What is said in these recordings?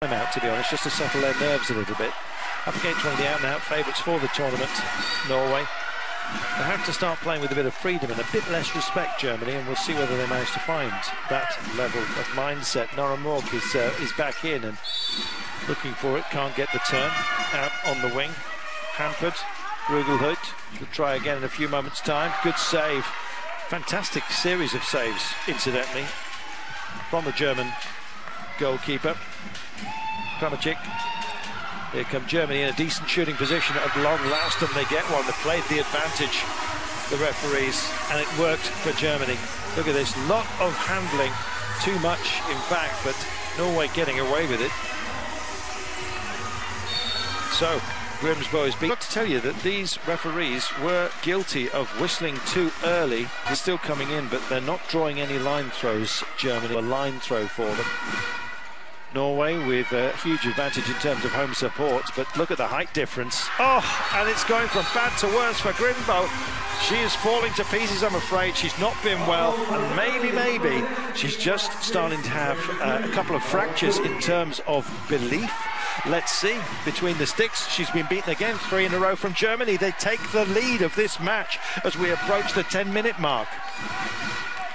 Out, to be honest, just to settle their nerves a little bit. Up against one of the out-and-out favourites for the tournament, Norway. They have to start playing with a bit of freedom and a bit less respect, Germany, and we'll see whether they manage to find that level of mindset. Nora Mork is back in and looking for it, can't get the turn. Out on the wing, hampered. Rugelhut will try again in a few moments' time. Good save. Fantastic series of saves, incidentally, from the German goalkeeper. Kramacik. Here come Germany in a decent shooting position at long last, and they get one. They played the advantage, the referees, and it worked for Germany. Look at this, lot of handling, too much in fact, but Norway getting away with it. So Grimsbo has been. I've got to tell you that these referees were guilty of whistling too early. They're still coming in, but they're not drawing any line throws. Germany, a line throw for them. Norway with a huge advantage in terms of home support, but look at the height difference. Oh, and it's going from bad to worse for Grimsbo. She is falling to pieces, I'm afraid. She's not been well, and maybe she's just starting to have a couple of fractures in terms of belief. Let's see. Between the sticks, she's been beaten again, 3 in a row from Germany. They take the lead of this match as we approach the 10-minute mark.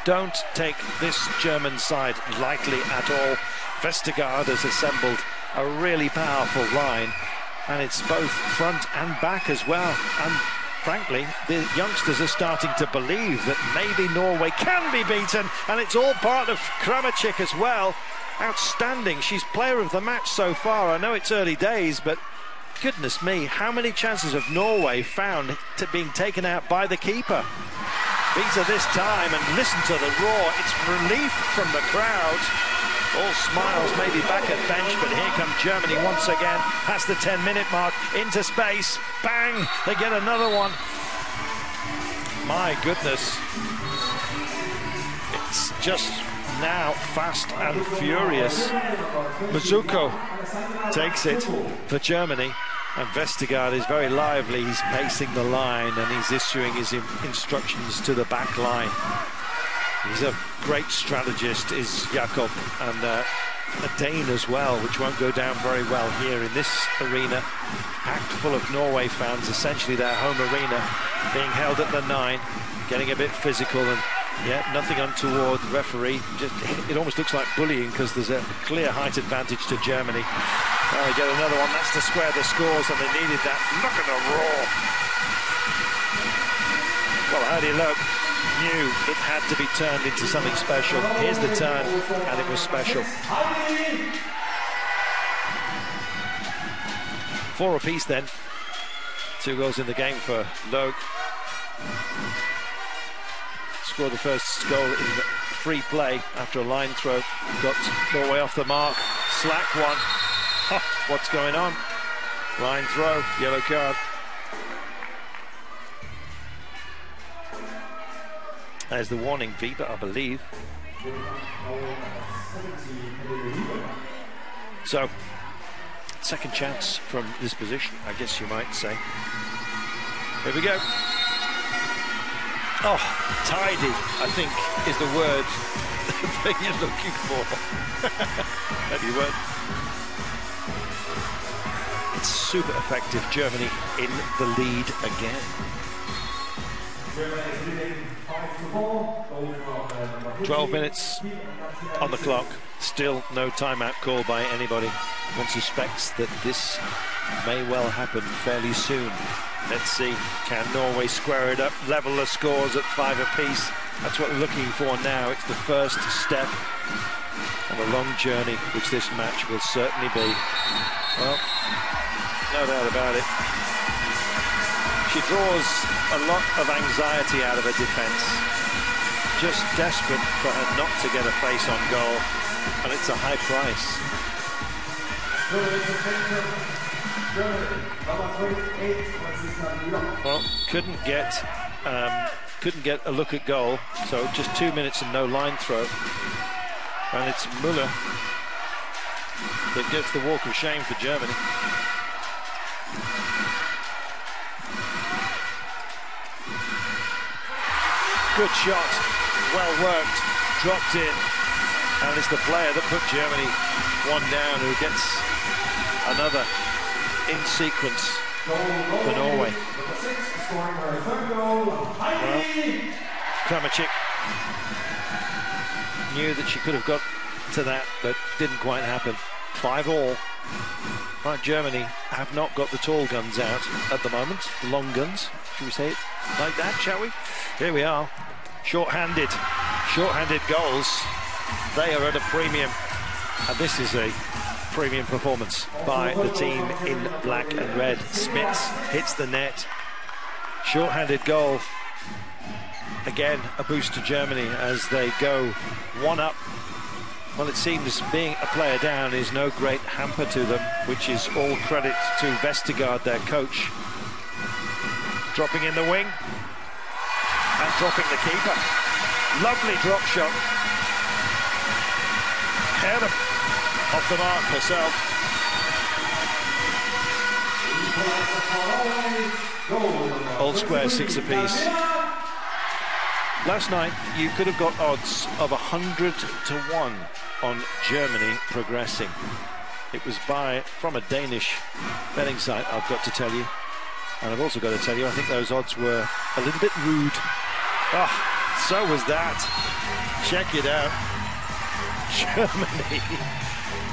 Don't take this German side lightly at all. Vestergaard has assembled a really powerful line, and it's both front and back as well. And frankly, the youngsters are starting to believe that maybe Norway can be beaten, and it's all part of Kramacik as well. Outstanding. She's player of the match so far. I know it's early days, but goodness me, how many chances have Norway found to being taken out by the keeper? Beats her this time, and listen to the roar. It's relief from the crowd. All smiles, maybe back at bench, but here come Germany once again, past the 10-minute mark, into space, bang, they get another one. My goodness. It's just now fast and furious. Mizuko takes it for Germany, and Vestergaard is very lively. He's pacing the line and he's issuing his instructions to the back line. He's a great strategist, is Jakob, and a Dane as well, which won't go down very well here in this arena, packed full of Norway fans, essentially their home arena, being held at the 9, getting a bit physical, and yeah, nothing untoward. Referee, it almost looks like bullying because there's a clear height advantage to Germany. Well, they get another one, that's to square the scores, and they needed that. Look at the roar. Well, Heidi Loeb knew it had to be turned into something special. Here's the turn, and it was special. 4 apiece then. 2 goals in the game for Loeb. Scored the first goal in free play after a line throw. Got Norway off the mark. Slack one. Oh, what's going on? Line throw, yellow card. There's the warning, Weber, I believe. So, second chance from this position, I guess you might say. Here we go. Oh, tidy, I think, is the word that you're looking for. Maybe you weren't. It's super effective. Germany in the lead again. 12 minutes on the clock, still no timeout call by anybody. One suspects that this may well happen fairly soon. Let's see, can Norway square it up, level the scores at 5 apiece? That's what we're looking for now. It's the first step on a long journey, which this match will certainly be. Well, no doubt about it. She draws a lot of anxiety out of her defence. Just desperate for her not to get a face on goal, and it's a high price. Well, couldn't get a look at goal, so just 2 minutes and no line throw. And it's Müller that gets the walk of shame for Germany. Good shot, well worked, dropped in. And it's the player that put Germany one down who gets another in sequence for Norway. Well, Kramachik knew that she could have got to that, but didn't quite happen. 5-all. Right, Germany have not got the tall guns out at the moment, the long guns. Should we say it like that, shall we? Here we are. Short-handed goals. They are at a premium, and this is a premium performance by the team in black and red. Smits hits the net. Short-handed goal. Again, a boost to Germany as they go one up. Well, it seems being a player down is no great hamper to them, which is all credit to Vestergaard, their coach. Dropping in the wing and dropping the keeper. Lovely drop shot. Head off the mark herself. All square, 6 apiece. Last night, you could have got odds of 100-1 on Germany progressing. It was from a Danish betting site, I've got to tell you. And I've also got to tell you, I think those odds were a little bit rude. Oh, so was that. Check it out. Germany.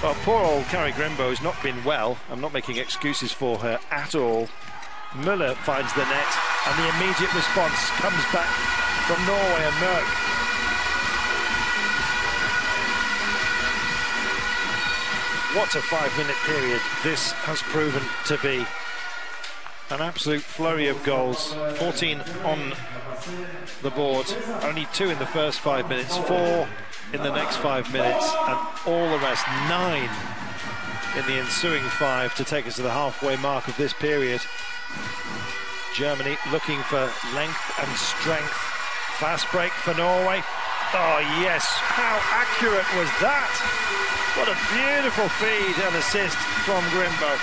Well, poor old Kari Grimbo has not been well. I'm not making excuses for her at all. Müller finds the net, and the immediate response comes back from Norway and Merck. What a 5-minute period this has proven to be. An absolute flurry of goals. 14 on the board. Only 2 in the first 5 minutes, 4 in the next 5 minutes, and all the rest, 9 in the ensuing 5 to take us to the halfway mark of this period. Germany looking for length and strength. Fast break for Norway. Oh yes, how accurate was that? What a beautiful feed and assist from Grimbo.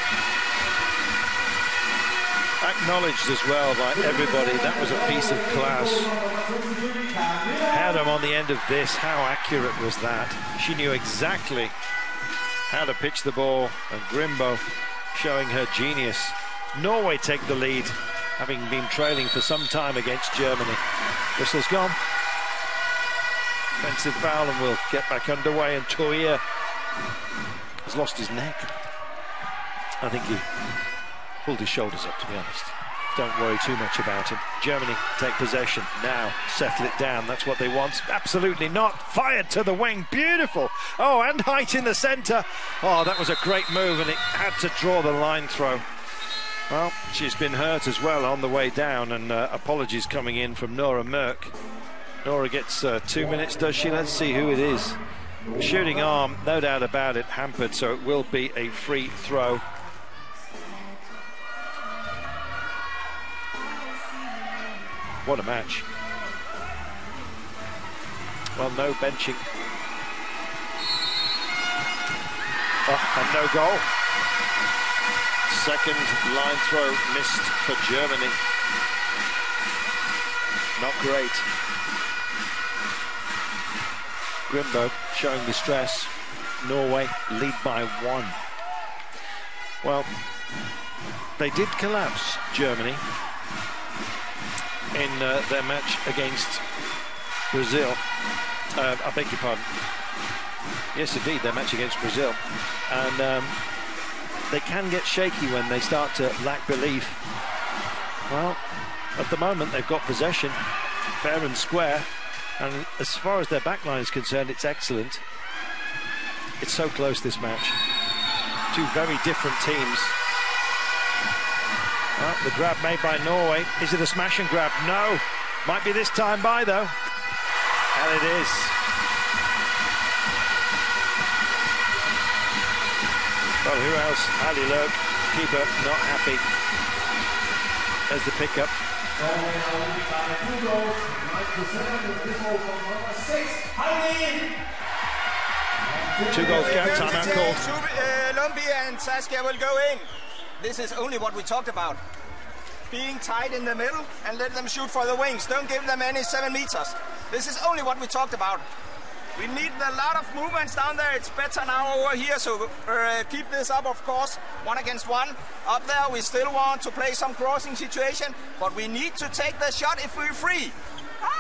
Acknowledged as well by everybody. That was a piece of class. Had him on the end of this. How accurate was that? She knew exactly how to pitch the ball, and Grimbo showing her genius. Norway take the lead, having been trailing for some time against Germany. Whistle's gone. Offensive foul, and we'll get back underway. And Toia has lost his neck. I think he pulled his shoulders up, to be honest. Don't worry too much about him. Germany take possession now, settle it down. That's what they want. Absolutely not. Fired to the wing. Beautiful. Oh, and height in the centre. Oh, that was a great move, and it had to draw the line throw. Well, she's been hurt as well on the way down, and apologies coming in from Nora Merck. Nora gets 2 minutes, does she? Let's see who it is. Shooting arm, no doubt about it, hampered, so it will be a free throw. What a match. Well, no benching. Oh, and no goal. Second line throw missed for Germany. Not great. Grimbo showing distress. Norway lead by 1. Well, they did collapse, Germany, in their match against Brazil. I beg your pardon. Yes, indeed, their match against Brazil. And they can get shaky when they start to lack belief. Well, at the moment, they've got possession, fair and square. And as far as their backline is concerned, it's excellent. It's so close, this match. Two very different teams. Well, the grab made by Norway. Is it a smash and grab? No. Might be this time by, though. And it is. Well, who else? Ali Loeb, keeper, not happy. There's the pickup. 2 goals count, timeout called. Lumbia and Saskia will go in. This is only what we talked about. Being tight in the middle and let them shoot for the wings. Don't give them any 7 meters. This is only what we talked about. We need a lot of movements down there. It's better now over here, so keep this up, of course. 1 against 1. Up there, we still want to play some crossing situation, but we need to take the shot if we're free.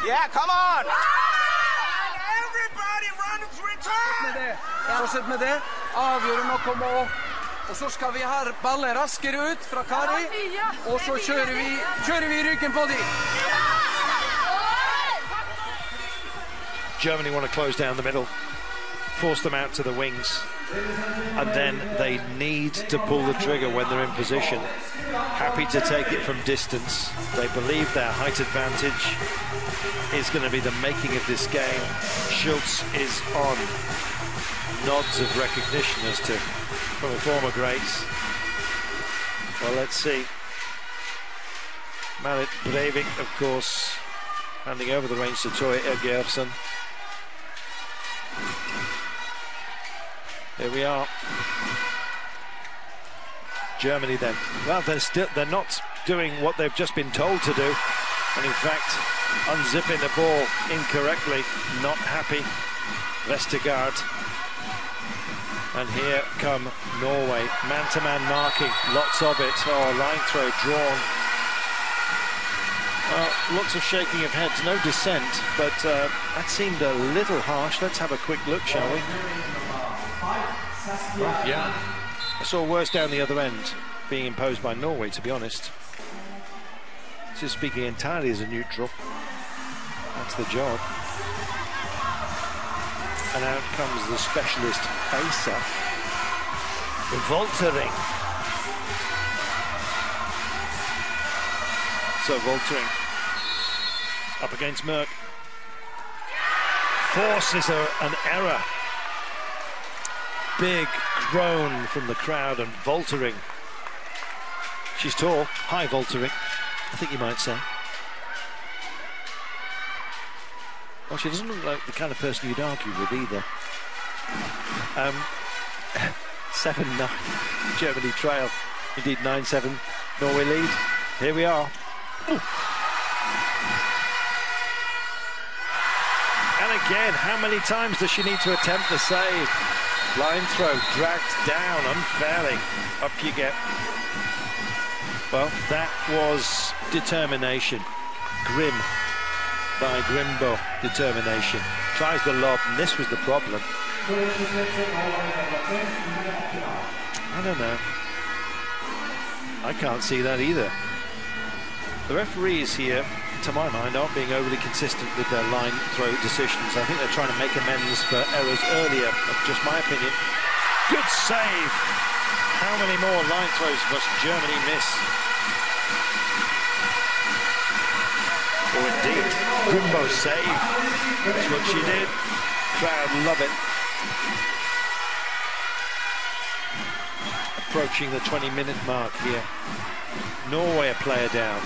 Yeah, come on! And everybody runs return! Fortsett med det. Avgjørende å komme opp. Og så skal vi ha ballen raskere ut fra Kari. Og så kjører vi ryggen på dem. Germany want to close down the middle, force them out to the wings, and then they need to pull the trigger when they're in position. Happy to take it from distance. They believe their height advantage is going to be the making of this game. Schultz is on. Nods of recognition as to from a former greats. Well, let's see. Marit Breivik, of course, handing over the reins to Troy Gerson. Here we are. Germany then. Well, they're not doing what they've just been told to do, and in fact, unzipping the ball incorrectly. Not happy. Vestergaard. And here come Norway. Man-to-man marking, lots of it. Oh, line throw drawn. Lots of shaking of heads, no dissent, but that seemed a little harsh. Let's have a quick look, shall we? Yeah. I saw worse down the other end, being imposed by Norway, to be honest. This is speaking entirely as a neutral. That's the job. And out comes the specialist facer, Voltering. So Voltering up against Merck. Forces an error. Big groan from the crowd, and Voltering. She's tall, high Voltering, I think you might say. Well, she doesn't look like the kind of person you'd argue with either. 7-9, Germany trail. Indeed, 9-7, Norway lead. Here we are. Ooh. And again, how many times does she need to attempt the save? Line throw dragged down unfairly. Up you get. Well, that was determination. Grim by Grimbo, determination. Tries the lob, and this was the problem. I don't know. I can't see that either. The referees here, to my mind, aren't being overly consistent with their line throw decisions. I think they're trying to make amends for errors earlier. That's just my opinion. Good save. How many more line throws must Germany miss? Oh, indeed. Grimbo save. That's what she did. Crowd love it. Approaching the 20-minute mark here. Norway a player down.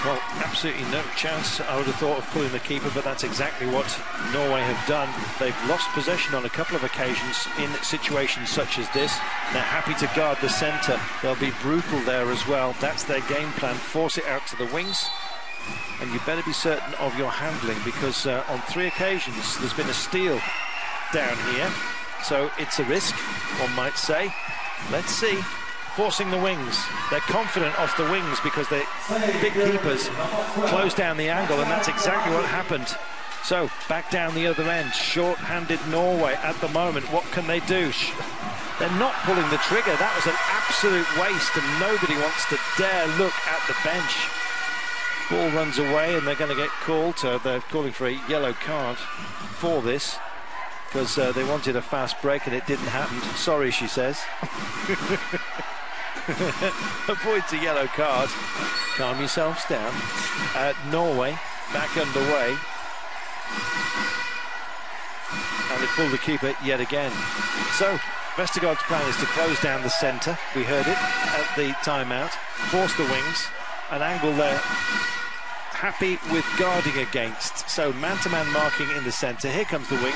Well, absolutely no chance, I would have thought, of pulling the keeper, but that's exactly what Norway have done. They've lost possession on a couple of occasions in situations such as this. They're happy to guard the centre. They'll be brutal there as well. That's their game plan. Force it out to the wings. And you better be certain of your handling, because on 3 occasions there's been a steal down here. So it's a risk, one might say. Let's see. Forcing the wings. They're confident off the wings because the big keepers close down the angle, and that's exactly what happened. So back down the other end, short-handed Norway at the moment. What can they do? They're not pulling the trigger. That was an absolute waste, and nobody wants to dare look at the bench. Ball runs away, and they're going to get called. They're calling for a yellow card for this, because they wanted a fast break and it didn't happen. Sorry, she says. Avoids a yellow card. Calm yourselves down. Norway back underway. And they pull the keeper yet again. So Vestergaard's plan is to close down the centre. We heard it at the timeout. Force the wings. An angle there. Happy with guarding against. So man-to-man marking in the centre. Here comes the wing.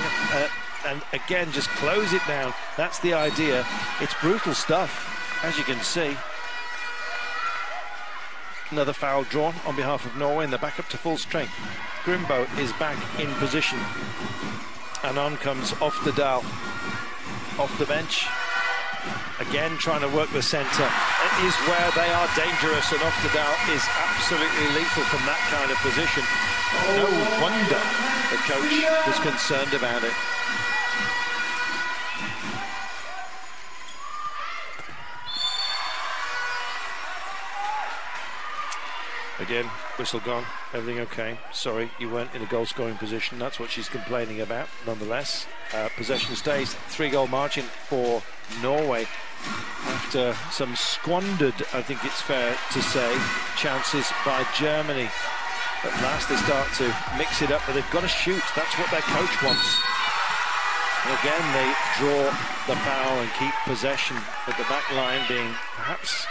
And again, just close it down. That's the idea. It's brutal stuff. As you can see, another foul drawn on behalf of Norway, and they're back up to full strength. Grimbo is back in position, and on comes vDeutschland off the bench. Again, trying to work the centre. It is where they are dangerous, and vDeutschland is absolutely lethal from that kind of position. No wonder the coach was concerned about it. Again, whistle gone. Everything okay? Sorry, you weren't in a goal-scoring position. That's what she's complaining about. Nonetheless, possession stays. 3-goal margin for Norway after some squandered, I think it's fair to say, chances by Germany. At last they start to mix it up, but they've got to shoot. That's what their coach wants. And again, they draw the foul and keep possession, with the back line being perhaps,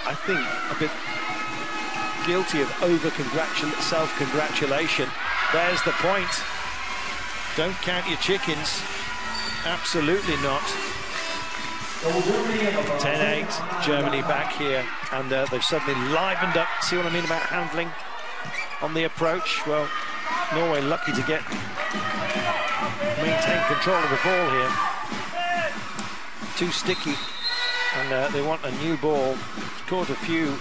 I think, a bit guilty of self-congratulation. There's the point. Don't count your chickens. Absolutely not. 10-8, Germany back here, and they've suddenly livened up. See what I mean about handling on the approach? Well, Norway lucky to maintain control of the ball here. Too sticky, and they want a new ball. Caught a few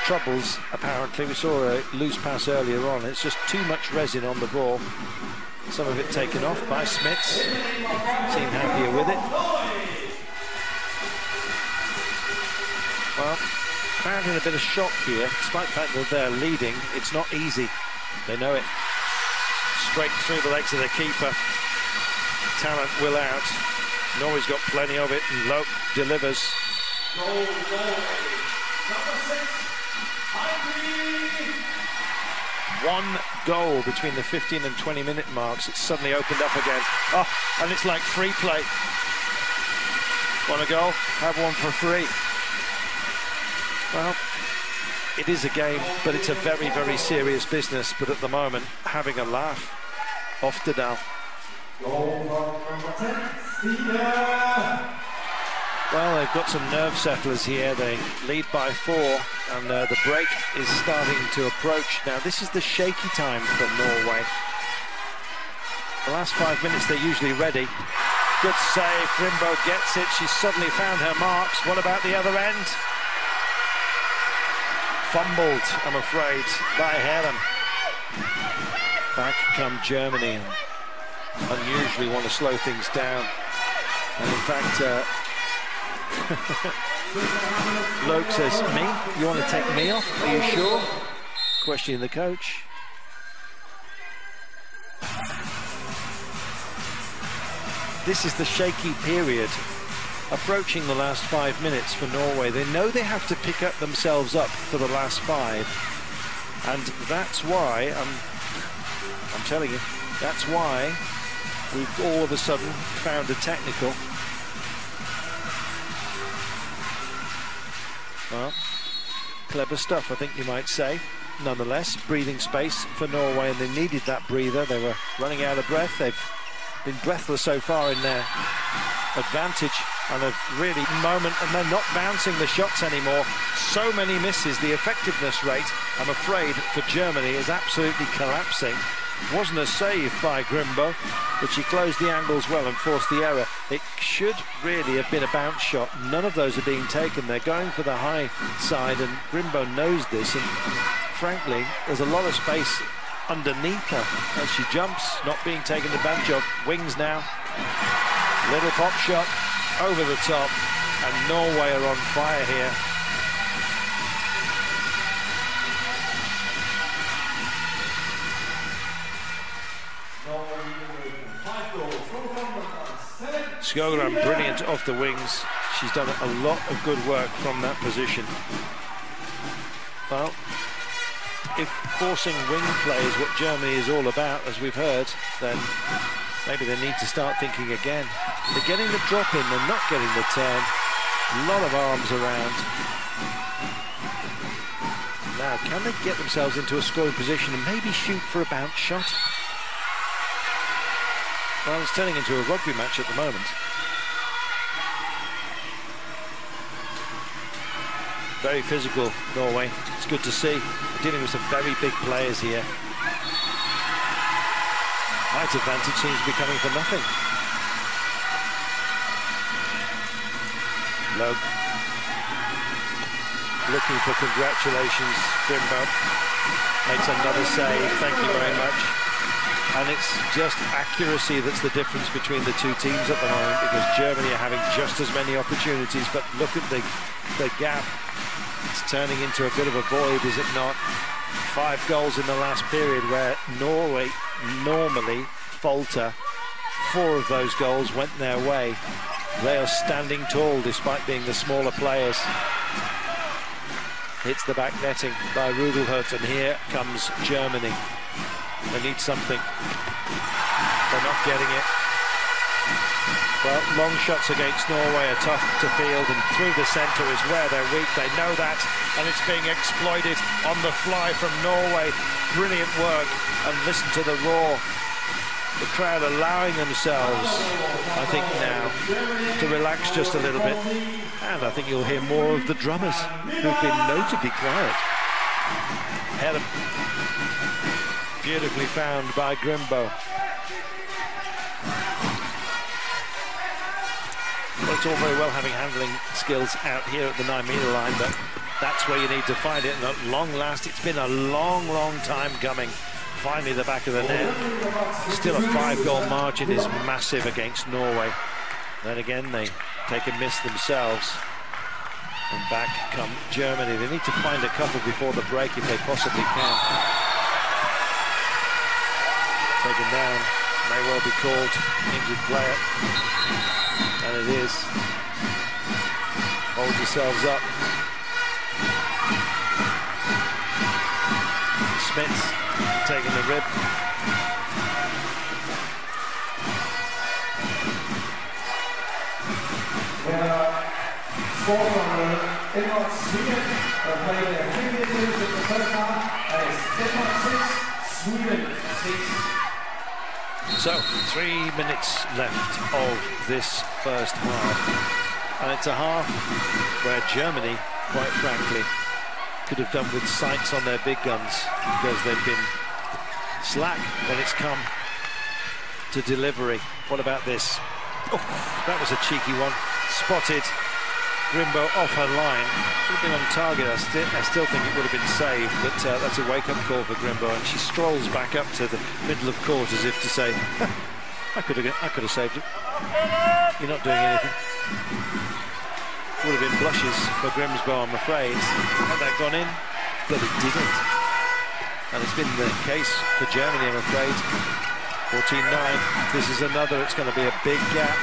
troubles, apparently. We saw a loose pass earlier on. It's just too much resin on the ball. Some of it taken off by Smits. Seem happier with it. Well, crowd in a bit of shock here, despite the fact that they're leading. It's not easy. They know it. Straight through the legs of the keeper. Talent will out. Norway's got plenty of it, and Loke delivers. One goal between the 15 and 20 minute marks. It's suddenly opened up again. Oh, and it's like free play. Want a goal? Have one for free. Well, it is a game, but it's a very, very serious business. But at the moment, having a laugh. vDeutschland. Well, they've got some nerve settlers here. They lead by 4, and the break is starting to approach. Now, this is the shaky time for Norway. The last 5 minutes, they're usually ready. Good save. Grimbo gets it. She's suddenly found her marks. What about the other end? Fumbled, I'm afraid, by Helen. Back come Germany, and unusually want to slow things down. And in fact, Loke says, me? You want to take me off? Are you sure? Questioning the coach. This is the shaky period approaching the last 5 minutes for Norway. They know they have to pick up themselves up for the last 5, and that's why I'm telling you, that's why we've all of a sudden found a technical. Well, clever stuff, I think you might say. Nonetheless, breathing space for Norway, and they needed that breather. They were running out of breath. They've been breathless so far in their advantage, and a really moment, and they're not bouncing the shots anymore. So many misses. The effectiveness rate, I'm afraid, for Germany is absolutely collapsing. Wasn't a save by Grimbo, but she closed the angles well and forced the error. It should really have been a bounce shot. None of those are being taken. They're going for the high side, and Grimbo knows this, and frankly, there's a lot of space underneath her as she jumps, not being taken advantage of. Wings now. Little pop shot over the top, and Norway are on fire here. Skogran brilliant off the wings. She's done a lot of good work from that position. Well, if forcing wing play is what Germany is all about, as we've heard, then maybe they need to start thinking again. They're getting the drop in, they're not getting the turn. A lot of arms around. Now, can they get themselves into a scoring position and maybe shoot for a bounce shot? Well, it's turning into a rugby match at the moment. Very physical, Norway. It's good to see. Dealing with some very big players here. Height advantage seems to be coming for nothing. Low. Looking for congratulations. Grimbo makes another save. Thank you very much. And it's just accuracy that's the difference between the two teams at the moment, because Germany are having just as many opportunities, but look at the gap. It's turning into a bit of a void, is it not? 5 goals in the last period, where Norway normally falter. 4 of those goals went their way. They are standing tall despite being the smaller players. Hits the back netting by Rudelhut, and here comes Germany. They need something. They're not getting it. Well, long shots against Norway are tough to field, and through the centre is where they're weak. They know that, and it's being exploited on the fly from Norway. Brilliant work, and listen to the roar. The crowd allowing themselves, I think now, to relax just a little bit. And I think you'll hear more of the drummers, who've been notably quiet. Helen. Beautifully found by Grimbo. Well, it's all very well having handling skills out here at the 9-metre line, but that's where you need to find it. And at long last, it's been a long, long time coming. Finally, the back of the net. Still a 5-goal margin is massive against Norway. Then again, they take a miss themselves. And back come Germany. They need to find a couple before the break if they possibly can. Taken down, may well be called injured player. And it is. Hold yourselves up. Smits taking the rib. So, 3 minutes left of this first half. And it's a half where Germany, quite frankly, could have done with sights on their big guns, because they've been slack when it's come to delivery. What about this? Oh, that was a cheeky one. Spotted. Grimbo off her line. Would have been on target. I still think it would have been saved, but that's a wake-up call for Grimbo, and she strolls back up to the middle of court as if to say, I could have saved it. You're not doing anything. Would have been blushes for Grimsbo, I'm afraid. Had that gone in, but it didn't. And it's been the case for Germany, I'm afraid. 14-9. This is another. It's going to be a big gap.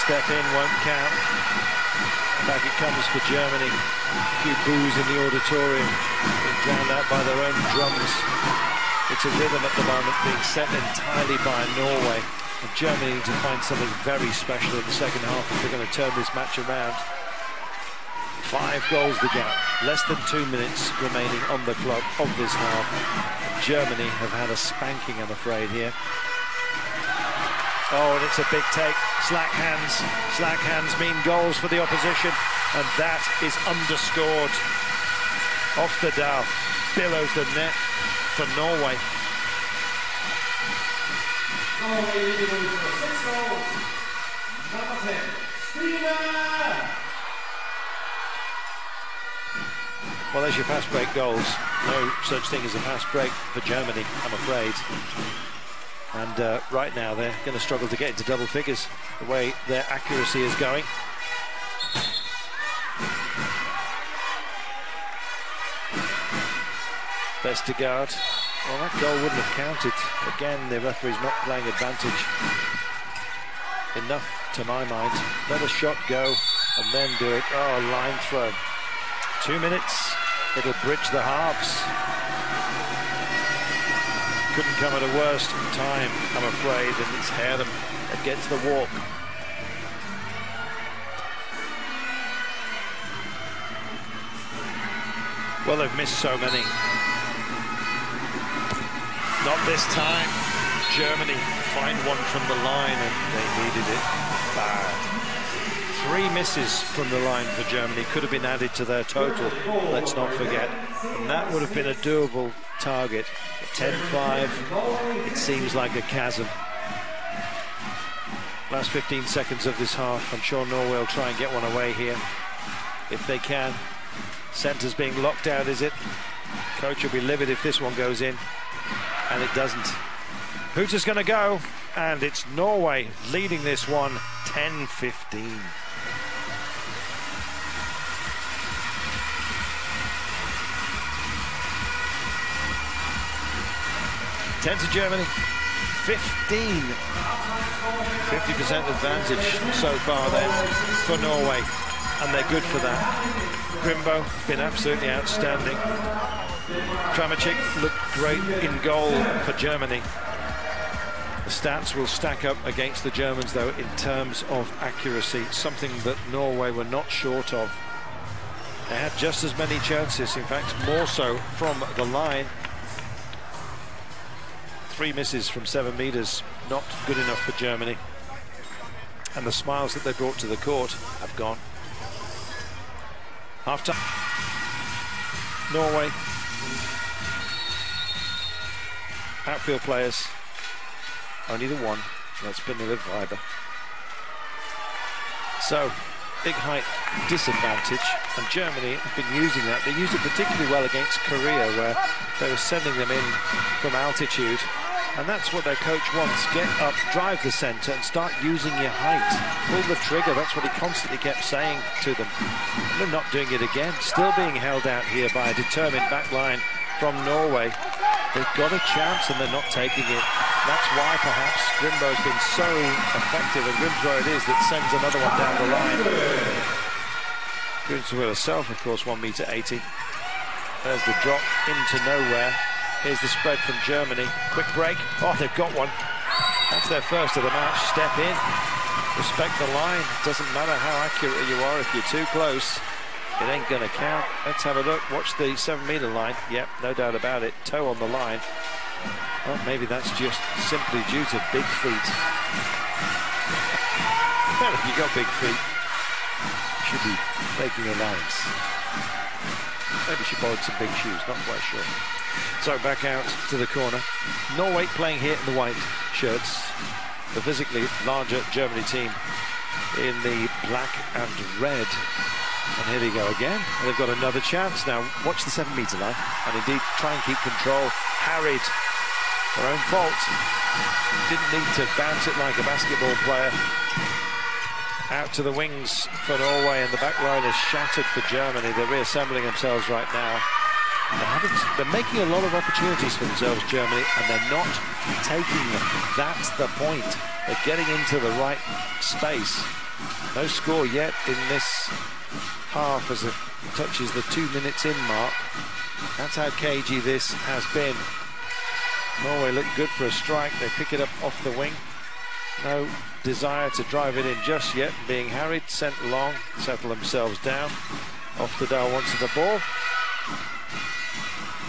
Step in, won't count. Back it comes for Germany. A few boos in the auditorium, being drowned out by their own drums. It's a rhythm at the moment being set entirely by Norway. And Germany need to find something very special in the second half if they're going to turn this match around. 5 goals the gap. Less than 2 minutes remaining on the clock of this half. Germany have had a spanking, I'm afraid, here. Oh, and it's a big take. Slack hands. Slack hands mean goals for the opposition. And that is underscored. Off the Dow. Billows the net for Norway. Norway leading for 6 goals. Number 10, Stine. Well, there's your fast break goals. No such thing as a fast break for Germany, I'm afraid. And right now they're going to struggle to get into double figures, the way their accuracy is going. Vestergaard. Well, that goal wouldn't have counted. Again, the referee's not playing advantage. Enough, to my mind. Let a shot go and then do it. Oh, line throw. 2 minutes. It'll bridge the halves. Couldn't come at a worse time, I'm afraid, and it's Herem that gets the walk. Well, they've missed so many. Not this time. Germany find one from the line, and they needed it bad. 3 misses from the line for Germany could have been added to their total, let's not forget. And that would have been a doable target. 10-5, it seems like a chasm. Last 15 seconds of this half, I'm sure Norway will try and get one away here, if they can. Centre's being locked out, is it? Coach will be livid if this one goes in, and it doesn't. Hooter's going to go, and it's Norway leading this one 10-15. To Germany, 15. 50% advantage so far then for Norway, and they're good for that. Grimbo been absolutely outstanding. Tramachik looked great in goal for Germany. The stats will stack up against the Germans though in terms of accuracy, something that Norway were not short of. They had just as many chances, in fact more so from the line. 3 misses from 7 meters, not good enough for Germany. And the smiles that they brought to the court have gone. Half time. Norway. Outfield players. Only the one. That's Pernille Weiber. So, big height disadvantage, and Germany have been using that. They used it particularly well against Korea, where they were sending them in from altitude. And that's what their coach wants. Get up, drive the centre, and start using your height. Pull the trigger. That's what he constantly kept saying to them. And they're not doing it again. Still being held out here by a determined back line from Norway. They've got a chance and they're not taking it. That's why perhaps Grimbo's been so effective, and Grimsbo it is that sends another one down the line. Grimsbo herself, of course, 1.80 meters. There's the drop into nowhere. Here's the spread from Germany. Quick break. Oh, they've got one. That's their first of the match. Step in. Respect the line. Doesn't matter how accurate you are. If you're too close, it ain't going to count. Let's have a look. Watch the 7-meter line. Yep, no doubt about it. Toe on the line. Well, maybe that's just simply due to big feet. Well, if you've got big feet, you should be making allowance. Maybe she borrowed some big shoes. Not quite sure. So back out to the corner. Norway playing here in the white shirts. The physically larger Germany team in the black and red. And here they go again. And they've got another chance. Now watch the 7-meter line and indeed try and keep control. Harried. Their own fault. Didn't need to bounce it like a basketball player. Out to the wings for Norway, and the back line is shattered for Germany. They're reassembling themselves right now. They're making a lot of opportunities for themselves, Germany, and they're not taking them. That's the point. They're getting into the right space. No score yet in this half as it touches the 2 minutes in mark. That's how cagey this has been. Norway look good for a strike. They pick it up off the wing. No desire to drive it in just yet. Being harried, sent long, settle themselves down. Oftedal wants the ball.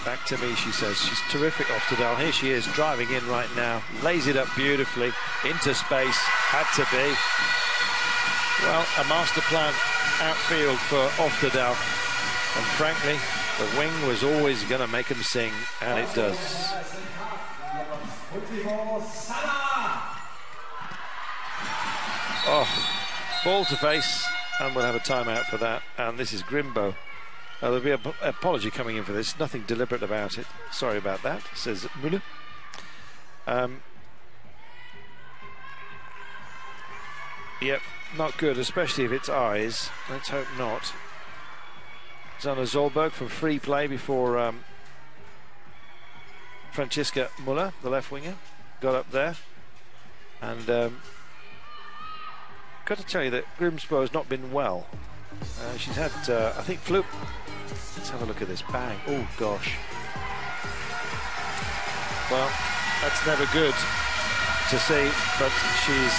Back to me, she says. She's terrific, Oftedal. Here she is, driving in right now. Lays it up beautifully. Into space. Had to be. Well, a master plan outfield for Oftedal. And frankly, the wing was always going to make him sing. And it does. Oh, ball to face, and we'll have a timeout for that. And this is Grimbo. There'll be an apology coming in for this. Nothing deliberate about it. Sorry about that, says Müller. Yep, not good, especially if it's eyes. Let's hope not. Zana Zolberg from free play before Franziska Müller, the left winger, got up there. And got to tell you that Grimsbo has not been well. She's had, I think, flu. Let's have a look at this. Bang. Oh, gosh. Well, that's never good to see, but she's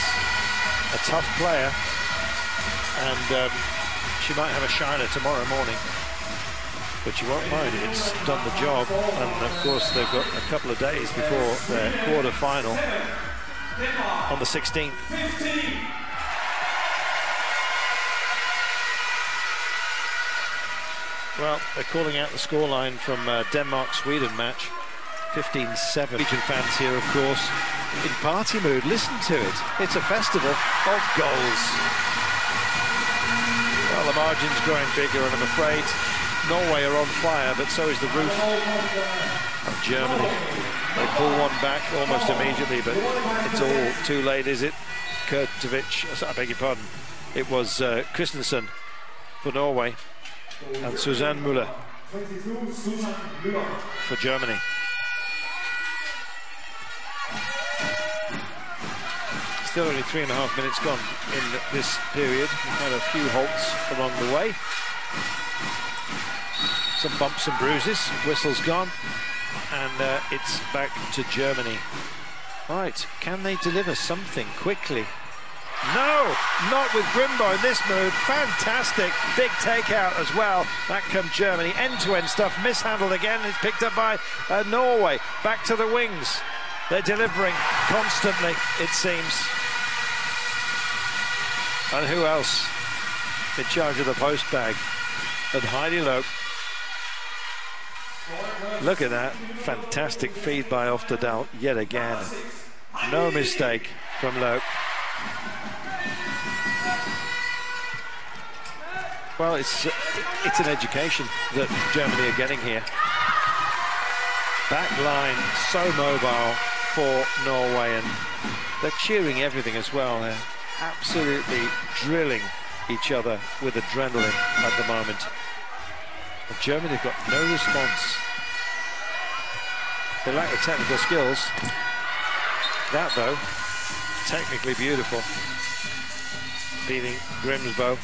a tough player, and she might have a shiner tomorrow morning, but you won't mind. It's done the job, and of course they've got a couple of days before their quarter-final on the 16th. Well, they're calling out the scoreline from Denmark-Sweden match. 15-7. Norwegian fans here, of course, in party mood. Listen to it. It's a festival of goals. Well, the margin's growing bigger, and I'm afraid Norway are on fire, but so is the roof of Germany. They pull one back almost immediately, but it's all too late, is it? Kurtovic, I beg your pardon. It was Christensen for Norway and Susanne Müller for Germany. Still only 3.5 minutes gone in this period. We've had a few halts along the way. Some bumps and bruises. Whistle's gone. And it's back to Germany. Right, can they deliver something quickly? No, not with Grimbo in this move. Fantastic, big takeout as well. Back comes Germany, end-to-end stuff, mishandled again. It's picked up by Norway. Back to the wings. They're delivering constantly, it seems. And who else in charge of the post bag? And Heidi Loeb. Look at that, fantastic feed by Oftedal yet again. No mistake from Loeb. Well, it's an education that Germany are getting here. Back line so mobile for Norway, and they're cheering everything as well. They're absolutely drilling each other with adrenaline at the moment. And Germany have got no response. They lack the technical skills. That, though, technically beautiful. Beating Grimsbo.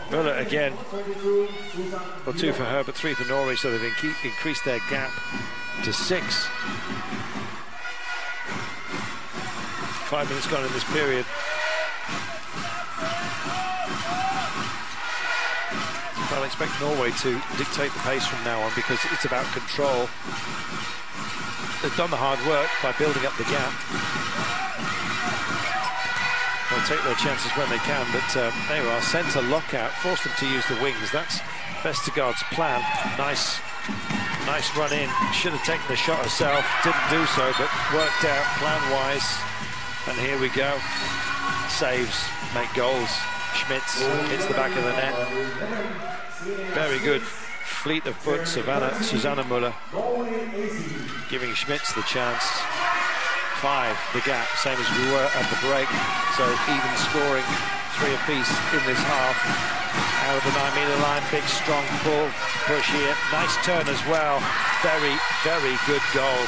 Müller again. Well, 2 for her, but 3 for Norway, so they've increased their gap to 6. 5 minutes gone in this period. I'll expect Norway to dictate the pace from now on, because it's about control. They've done the hard work by building up the gap. They'll take their chances when they can, but there you are, centre lockout, force them to use the wings. That's Vestergaard's plan. Nice run in. Should have taken the shot herself, didn't do so, but worked out plan-wise. And here we go. Saves, make goals. Schmitz hits the back of the net. Very good fleet of foot, Susanne Müller, giving Schmitz the chance. 5, the gap, same as we were at the break. So even scoring, 3 apiece in this half. Out of the 9-metre line, big strong push here. Nice turn as well. Very, very good goal.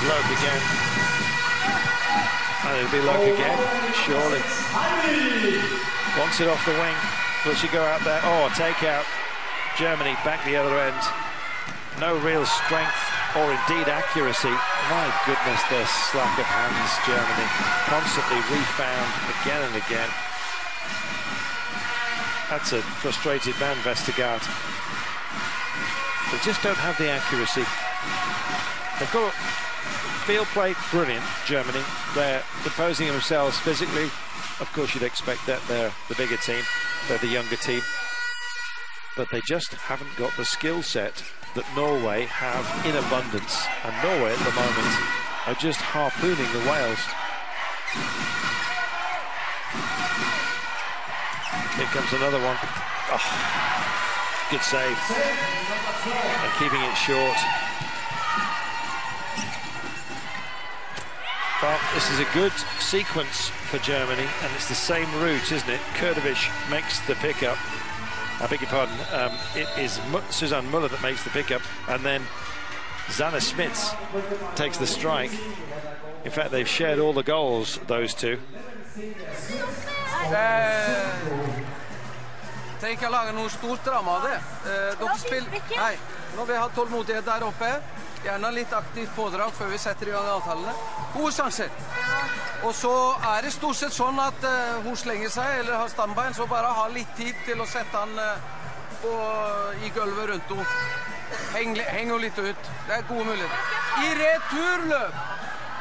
Loke again. And it'll be Loke again, surely. Wants it off the wing. Will she go out there? Oh, take out. Germany back the other end. No real strength or indeed accuracy. My goodness, they're slack of hands, Germany. Constantly refound again and again. That's a frustrated man, Vestergaard. They just don't have the accuracy. They've got field play, brilliant, Germany. They're imposing themselves physically. Of course, you'd expect that. They're the bigger team. They're the younger team. But they just haven't got the skill set that Norway have in abundance. And Norway at the moment are just harpooning the whales. Here comes another one. Oh, good save. And keeping it short. Well, this is a good sequence for Germany, and it's the same route, isn't it? Kurtovic makes the pickup. I beg your pardon, it is Susanne Müller that makes the pickup, and then Sanne Schmitz takes the strike. In fact, they've shared all the goals, those two. Trenger ikke lage noe stort drama av det. Dere spiller... Nei, nå vil jeg ha tålmodighet der oppe. Gjerne litt aktivt pådrag før vi setter i gang avtalene. Gode sjanser. Og så det stort sett sånn at hun slenger seg, eller har standbein, så bare ha litt tid til å sette han i gulvet rundt henne. Heng henne litt ut. Det gode muligheter. I returløp!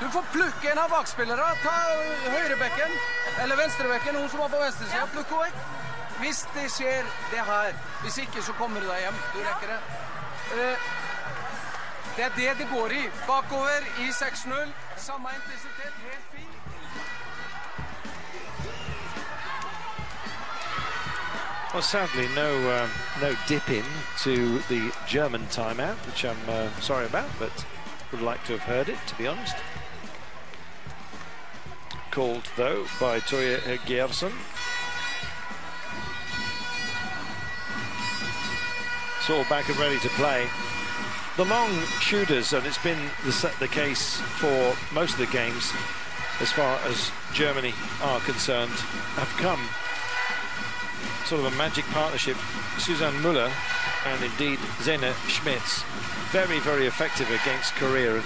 Du får plukke en av bakspillere. Ta høyrebekken, eller venstrebekken, hun som var på venstre siden. Plukk henne vekk. Hvis det skjer det her, hvis ikke så kommer du deg hjem. Du rekker det. Det er det går i. Bakover i 6-0. Samme intensitet, helt fint. Well, sadly, no dip in to the German timeout, which I'm sorry about, but would like to have heard it, to be honest. Called, though, by Toya Gerson. It's all back and ready to play. The long shooters, and it's been the case for most of the games, as far as Germany are concerned, have come sort of a magic partnership. Susanne Müller and indeed Zena Schmitz, very, very effective against Korea. And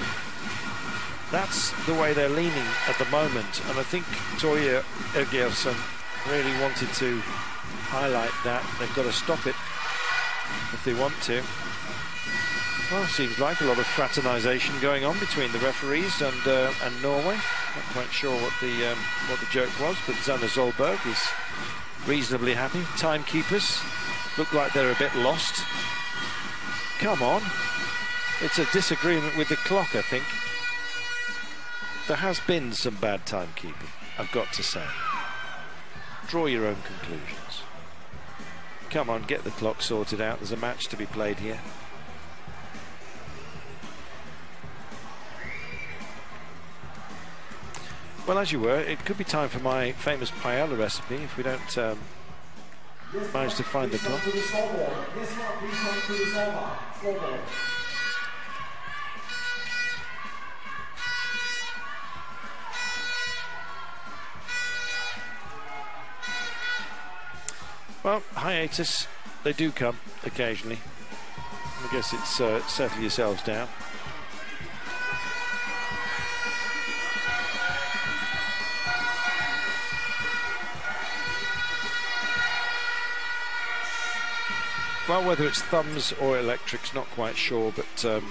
that's the way they're leaning at the moment. And I think Toya Gerson really wanted to highlight that. They've got to stop it if they want to. Well, seems like a lot of fraternization going on between the referees and Norway. Not quite sure what the joke was, but Zana Zolberg is reasonably happy. Timekeepers look like they're a bit lost. Come on. It's a disagreement with the clock, I think. There has been some bad timekeeping, I've got to say. Draw your own conclusions. Come on, get the clock sorted out. There's a match to be played here. Well, as you were, it could be time for my famous paella recipe if we don't manage to find the clock. Well, hiatus, they do come occasionally. I guess it's settle yourselves down. Well, whether it's thumbs or electrics, not quite sure, but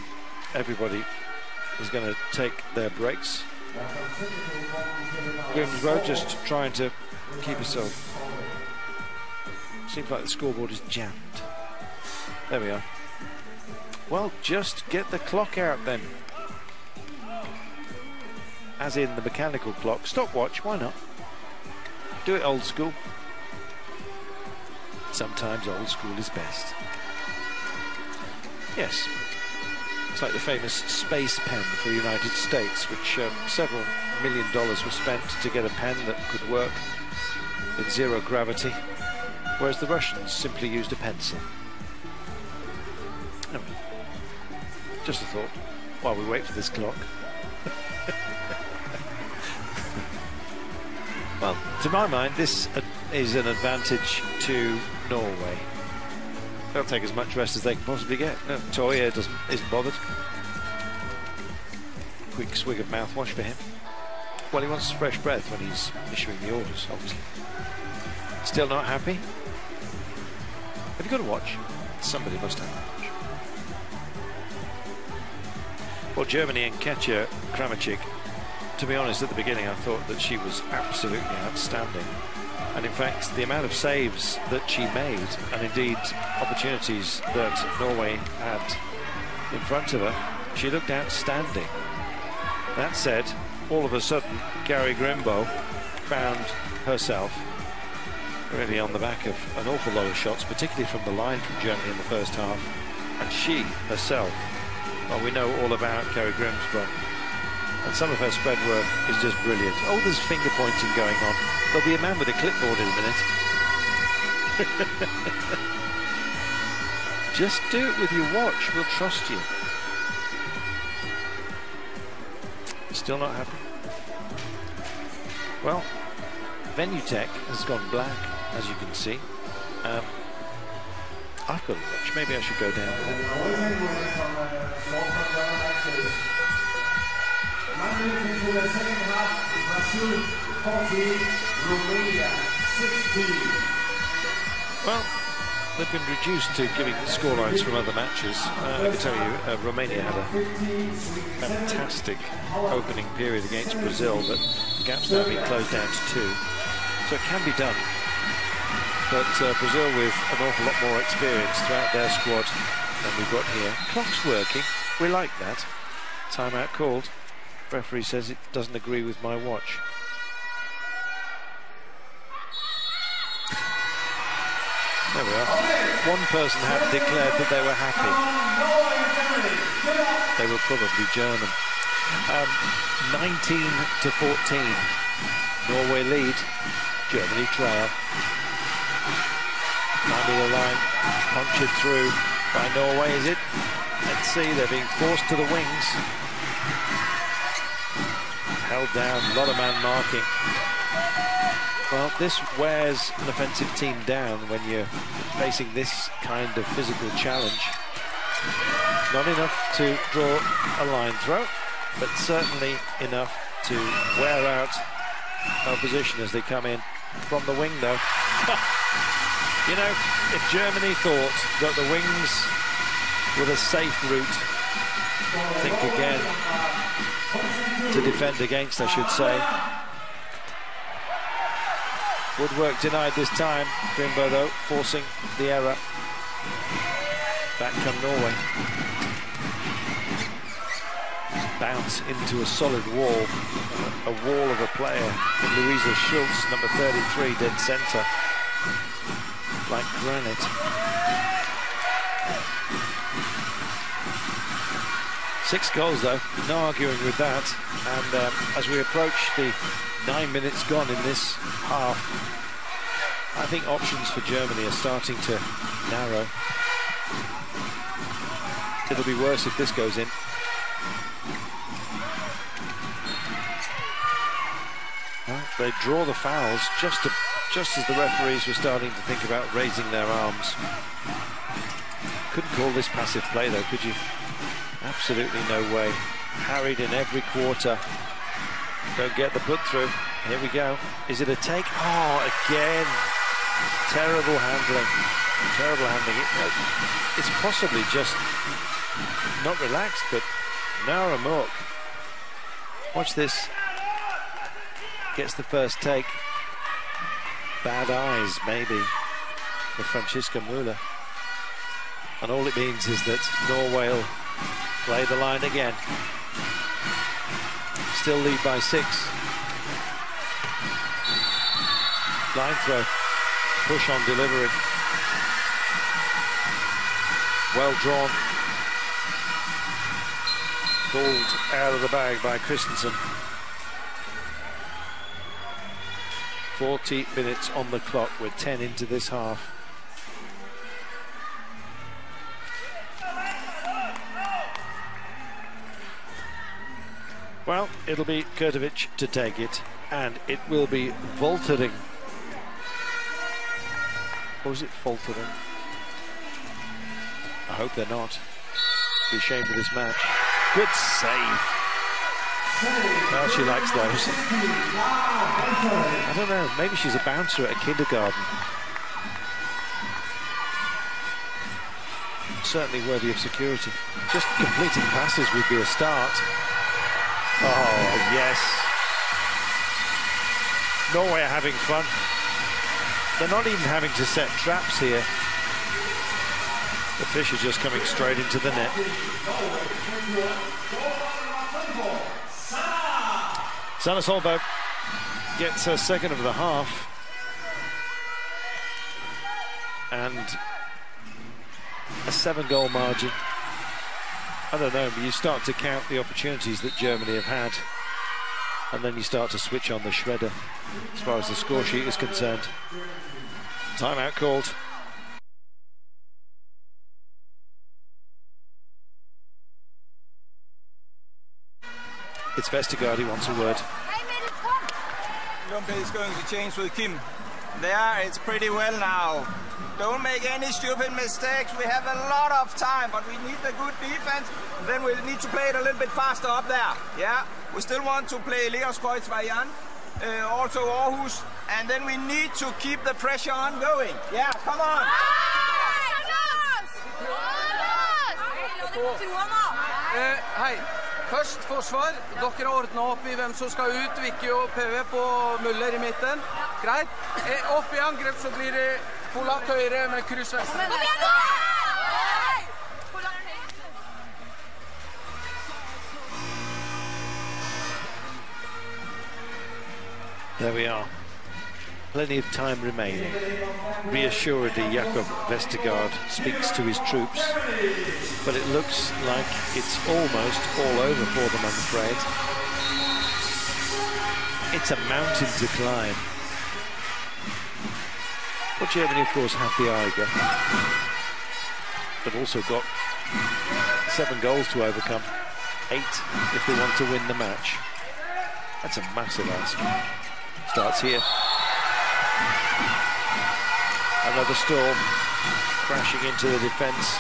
everybody is going to take their breaks. Grimsbo just trying to keep herself. Seems like the scoreboard is jammed. There we are. Well, just get the clock out then. As in the mechanical clock. Stopwatch, why not? Do it old school. Sometimes old school is best. Yes. It's like the famous space pen for the United States, which several $1 million was spent to get a pen that could work in zero gravity, whereas the Russians simply used a pencil. Anyway, just a thought while we wait for this clock. Well, to my mind, this is an advantage to Norway. They'll take as much rest as they can possibly get. No, Toya isn't bothered. Quick swig of mouthwash for him. Well, he wants fresh breath when he's issuing the orders, obviously. Still not happy? Have you got a watch? Somebody must have a watch. Well, Germany and Katja Kramachik, to be honest, at the beginning I thought that she was absolutely outstanding. And in fact, the amount of saves that she made, and indeed opportunities that Norway had in front of her, she looked outstanding. That said, all of a sudden, Gary Grimbo found herself really on the back of an awful lot of shots, particularly from the line from Germany in the first half. And she herself, well, we know all about Gary Grimsbo. And some of her spread work is just brilliant. Oh, there's finger pointing going on. There'll be a man with a clipboard in a minute. Just do it with your watch. We'll trust you. Still not happy? Well, Venutech has gone black, as you can see. I've got a watch. Maybe I should go down with it. Into the second half, Brazil 40, Romania 16. Well, they've been reduced to giving scorelines from other matches. I can tell you, Romania had a fantastic opening period against Brazil, but the gap's now been closed down to 2. So it can be done. But Brazil with an awful lot more experience throughout their squad than we've got here. Clock's working. We like that. Timeout called. Referee says it doesn't agree with my watch. There we are. One person had declared that they were happy. They were probably German. 19-14. Norway lead. Germany trail. Finding a line. Punctured through by Norway, is it? Let's see, they're being forced to the wings. Held down, a lot of man marking. Well, this wears an offensive team down when you're facing this kind of physical challenge. Not enough to draw a line throw, but certainly enough to wear out opposition as they come in from the wing, though. You know, if Germany thought that the wings were the safe route, think again. To defend against, I should say. Woodwork denied this time. Grimbo, though, forcing the error. Back come Norway. Bounce into a solid wall. A wall of a player in Louisa Schultz, number 33, dead centre. Like granite. Six goals, though, no arguing with that. And as we approach the 9 minutes gone in this half, I think options for Germany are starting to narrow. It'll be worse if this goes in. Well, they draw the fouls just as the referees were starting to think about raising their arms. Couldn't call this passive play, though, could you? Absolutely no way. Harried in every quarter. Don't get the put through. Here we go. Is it a take? Oh, again. Terrible handling. Terrible handling. It's possibly just not relaxed, but Nara Mork. Watch this. Gets the first take. Bad eyes, maybe, for Francisca Müller. And all it means is that Norway will play the line again. Still lead by 6. Line throw. Push on delivery. Well drawn. Pulled out of the bag by Christensen. 40 minutes on the clock. We're 10 into this half. Well, it'll be Kurtovic to take it, and it will be Voltering. Or is it Voltering? I hope they're not. Be ashamed of this match. Good save. Well, she likes those. I don't know, maybe she's a bouncer at a kindergarten. Certainly worthy of security. Just completing passes would be a start. Oh, yes. Norway are having fun. They're not even having to set traps here. The fish are just coming straight into the net. Sanna Solberg gets her second of the half. And a 7-goal margin. I don't know, but you start to count the opportunities that Germany have had, and then you start to switch on the shredder as far as the score sheet is concerned. Timeout called. It's Vestergaard, he wants a word. Lumpe is going to change with Kim. There, it's pretty well now. Don't make any stupid mistakes. We have a lot of time, but we need the good defense. Then we need to play it a little bit faster up there. Yeah, we still want to play Leoskreutz variant, also Aarhus, and then we need to keep the pressure on going. Yeah, come on. Hei. Først forsvar. Dere har ordnet opp I hvem som skal ut, Vicky og PV på Muller I midten. Greit. Opp I angrep så blir det Polak høyre med kryss venstre. There we are. Plenty of time remaining. Reassuredly, Jakob Vestergaard speaks to his troops, but it looks like it's almost all over for them, I'm afraid. It's a mountain to climb. But Germany, of course, have the Eiger. They've also got 7 goals to overcome, 8 if they want to win the match. That's a massive ask. Starts here. Another storm crashing into the defence,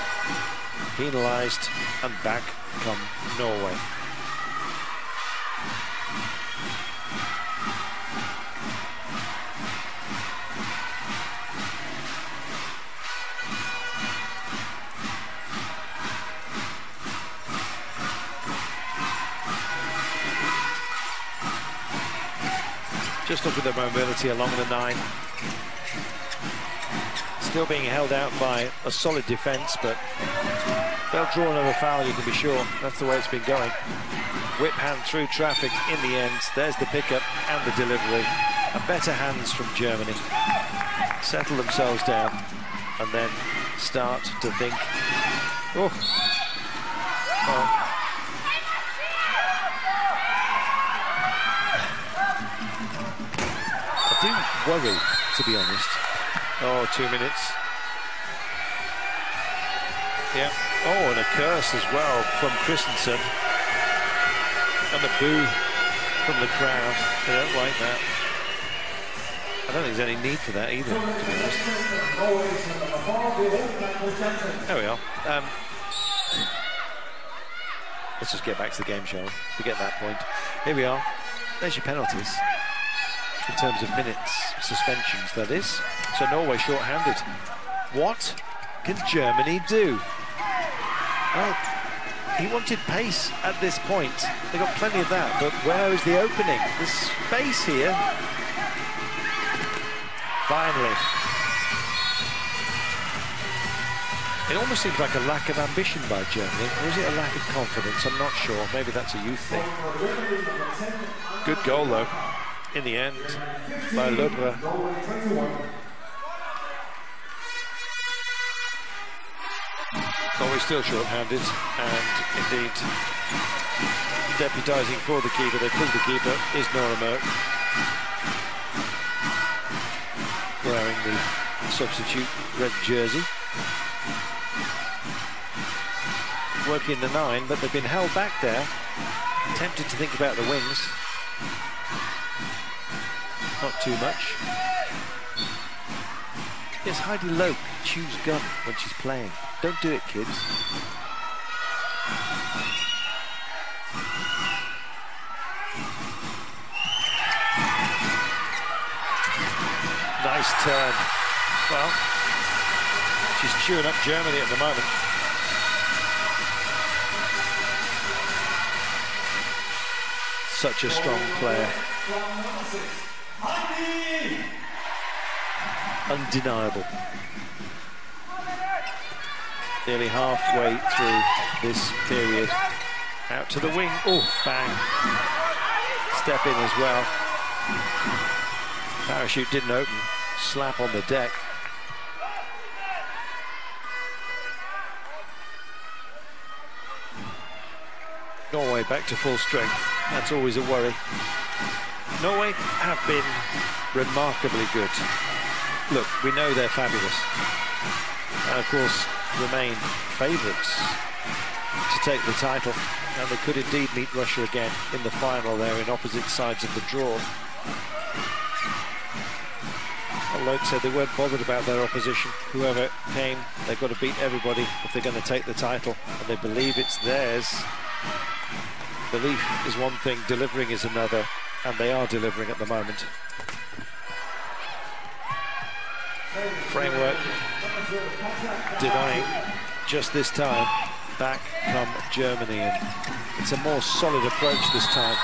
penalised, and back come Norway. Just look at the mobility along the 9. Still being held out by a solid defence, but they'll draw another foul, you can be sure. That's the way it's been going. Whip hand through traffic in the end. There's the pickup and the delivery. A better hands from Germany. Settle themselves down and then start to think, oh, well, I do worry, to be honest. Oh, 2 minutes. Yeah. Oh, and a curse as well from Christensen. And a boo from the crowd. They don't like that. I don't think there's any need for that either, to be honest. There we are. Let's just get back to the game, shall we? Forget that point. Here we are. There's your penalties. In terms of minutes, suspensions, that is. So Norway short-handed. What can Germany do? Well, he wanted pace at this point. They got plenty of that, but where is the opening? There's space here. Finally. It almost seems like a lack of ambition by Germany, or is it a lack of confidence? I'm not sure. Maybe that's a youth thing. Good goal, though, in the end, by Lebre. Norway still short-handed, and indeed deputising for the keeper. They pulled the keeper, is Nora Merck, wearing the substitute red jersey. Working the 9, but they've been held back there. Tempted to think about the wings. Not too much. Yes, Heidi Loke chews gum when she's playing. Don't do it, kids. Nice turn. Well, she's chewing up Germany at the moment. Such a strong player. Undeniable. Nearly halfway through this period. Out to the wing. Oh, bang. Step in as well. Parachute didn't open. Slap on the deck. Norway back to full strength. That's always a worry. Norway have been remarkably good. Look, we know they're fabulous. And of course, remain favourites to take the title. And they could indeed meet Russia again in the final there in opposite sides of the draw. Loke said they weren't bothered about their opposition. Whoever came, they've got to beat everybody if they're going to take the title. And they believe it's theirs. Belief is one thing, delivering is another. And they are delivering at the moment. Framework denying just this time. back come Germany, and it's a more solid approach this time.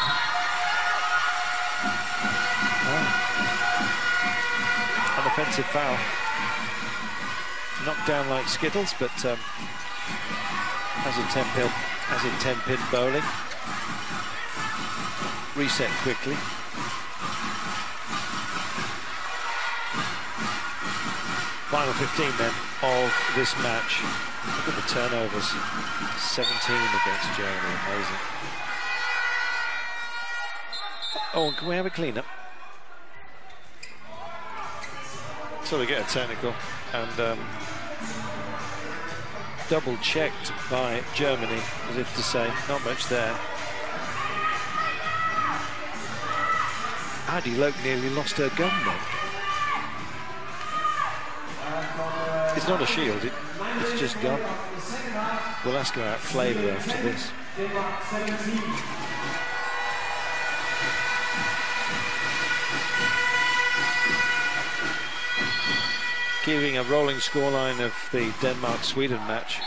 An offensive foul. Knocked down like Skittles, but as in 10-pin bowling. Reset quickly. Final 15 then of this match. Look at the turnovers. 17 against Germany, amazing. Oh, and can we have a clean-up? So we get a technical, and double-checked by Germany, as if to say, not much there. Adi Loke nearly lost her gun then. It's not a shield, it's just gun. We'll ask about flavour after this. Giving a rolling scoreline of the Denmark-Sweden match.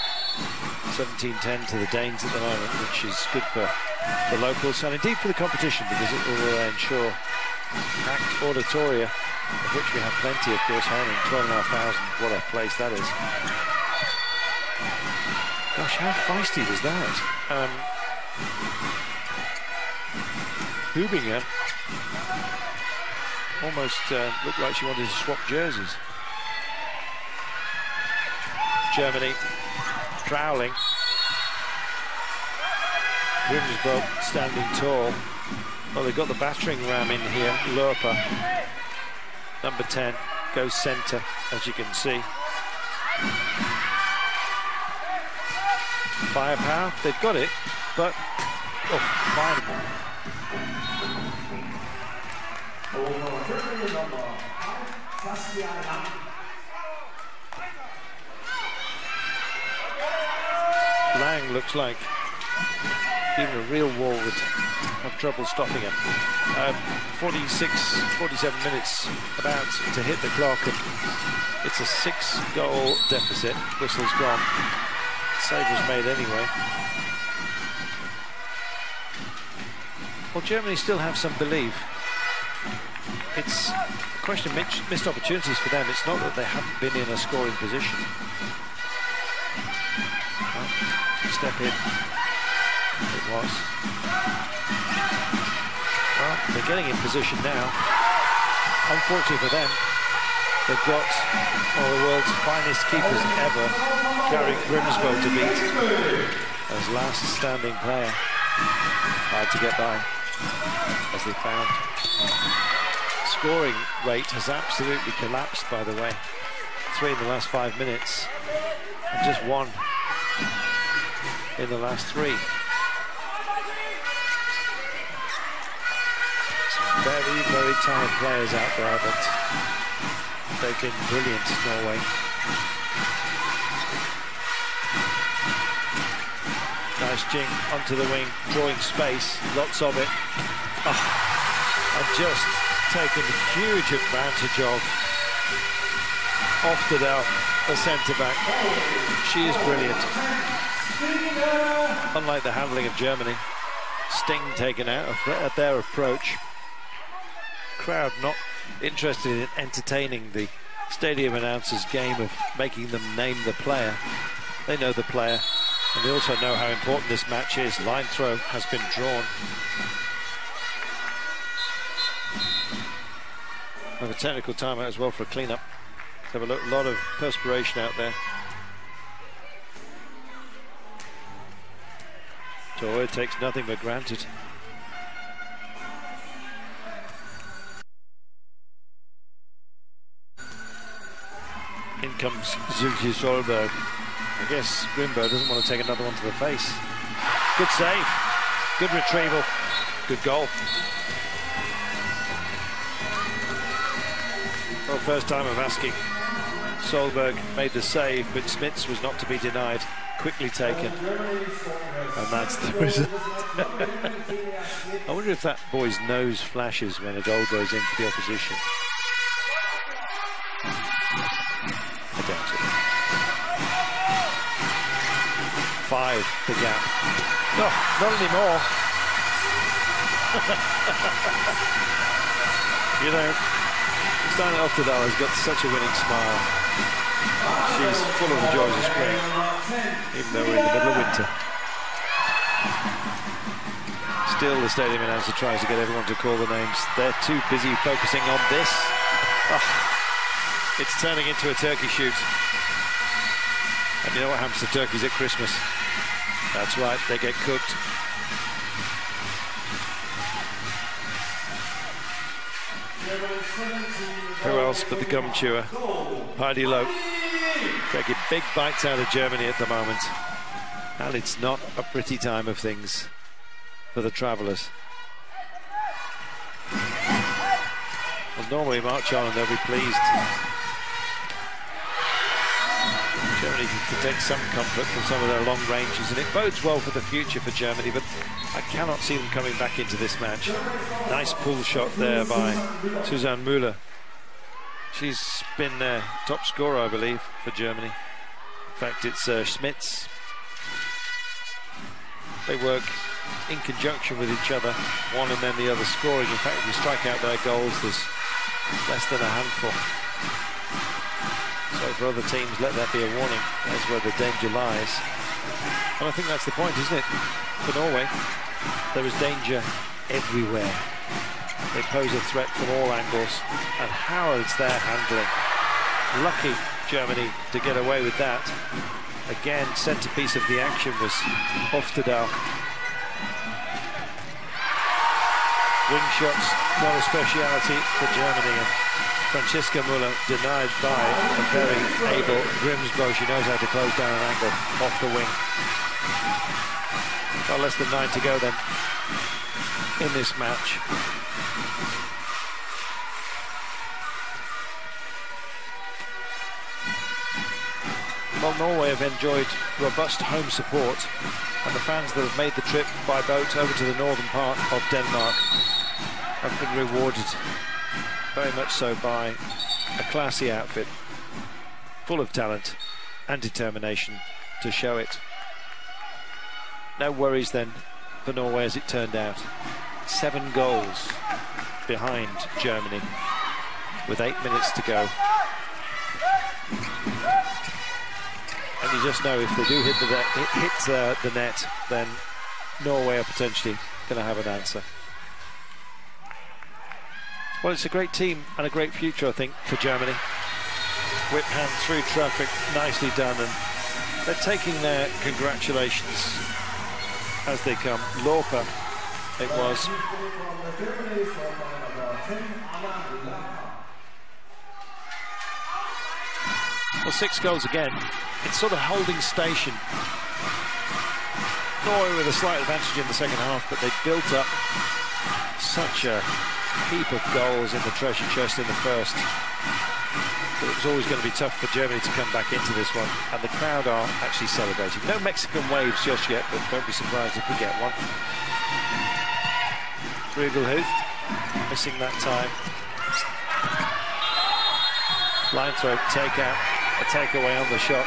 17-10 to the Danes at the moment, which is good for the locals and indeed for the competition, because it will ensure packed auditoria, of which we have plenty, of course. Hanging 12,500, what a place that is. Gosh, how feisty was that? Hubinger almost looked like she wanted to swap jerseys. Germany prowling. Grimsbo standing tall. Well, they've got the battering ram in here. Lurper, number 10, goes centre, as you can see. Firepower, they've got it, but fine. Lang looks like even a real wall would have trouble stopping him. 47 minutes about to hit the clock, and it's a 6-goal deficit. Whistle's gone. Save was made anyway. Well, Germany still have some belief. It's a question of missed opportunities for them. It's not that they haven't been in a scoring position. Step in. It was. Well, they're getting in position now. Unfortunately for them, they've got one of the world's finest keepers ever, Gary Grimsbo, to beat as last standing player. Hard to get by, as they found. Scoring rate has absolutely collapsed, by the way. 3 in the last 5 minutes, and just 1 in the last 3. Some very, very tired players out there, but they've been brilliant, Norway. Nice jing onto the wing, drawing space, lots of it. And just taken huge advantage of Oftedal, the centre-back. She is brilliant. Unlike the handling of Germany, sting taken out of their approach. Crowd not interested in entertaining the stadium announcers' game of making them name the player. They know the player, and they also know how important this match is. Line throw has been drawn. We have a technical timeout as well for a clean-up. Have a lot of perspiration out there. Torre takes nothing for granted. In comes Zulje Solberg. I guess Grimbo doesn't want to take another one to the face. Good save, good retrieval, good goal. Well, first time of asking. Solberg made the save, but Smits was not to be denied. Quickly taken, and that's the result. I wonder if that boy's nose flashes when a goal goes in for the opposition. I doubt it. 5, the gap. No, not anymore. You know, Steiner Oftedal has got such a winning smile. She's full of the joys of spring, even though we're in the middle of winter. Still, the stadium announcer tries to get everyone to call the names. They're too busy focusing on this. Oh, it's turning into a turkey shoot. And you know what happens to turkeys at Christmas? That's right, they get cooked. Who else but the gum chewer? Heidi Loeb. Taking big bites out of Germany at the moment. And it's not a pretty time of things for the travellers. Well, Norway march on and they'll be pleased. Germany can take some comfort from some of their long ranges, and it bodes well for the future for Germany, but I cannot see them coming back into this match. Nice pull shot there by Susanne Müller. She's been top scorer, I believe, for Germany. In fact, it's Schmitz. They work in conjunction with each other, one and then the other scoring. In fact, if you strike out their goals, there's less than a handful. So for other teams, let that be a warning. That's where the danger lies. And I think that's the point, isn't it? For Norway, there is danger everywhere. They pose a threat from all angles, and Howard's there handling. Lucky Germany to get away with that. Again, centerpiece of the action was Oftedal. Wing shots, not a speciality for Germany. And Franziska Müller denied by a very able Grimsbo. She knows how to close down an angle off the wing. Got less than 9 to go then in this match. Well, Norway have enjoyed robust home support, and the fans that have made the trip by boat over to the northern part of Denmark have been rewarded very much so by a classy outfit full of talent and determination to show it. No worries then for Norway as it turned out. 7 goals behind Germany with 8 minutes to go. And you just know if they do hit the net, then Norway are potentially going to have an answer. Well, it's a great team and a great future, I think, for Germany. Whip hand through traffic, nicely done, and they're taking their congratulations as they come. Lauper, it was. Well, 6 goals again. It's sort of holding station. Norway with a slight advantage in the second half, but they built up such a heap of goals in the treasure chest in the first. But it was always going to be tough for Germany to come back into this one, and the crowd are actually celebrating. No Mexican waves just yet, but don't be surprised if we get one. Riegelhuth missing that time. Line throw, take out, a takeaway on the shot.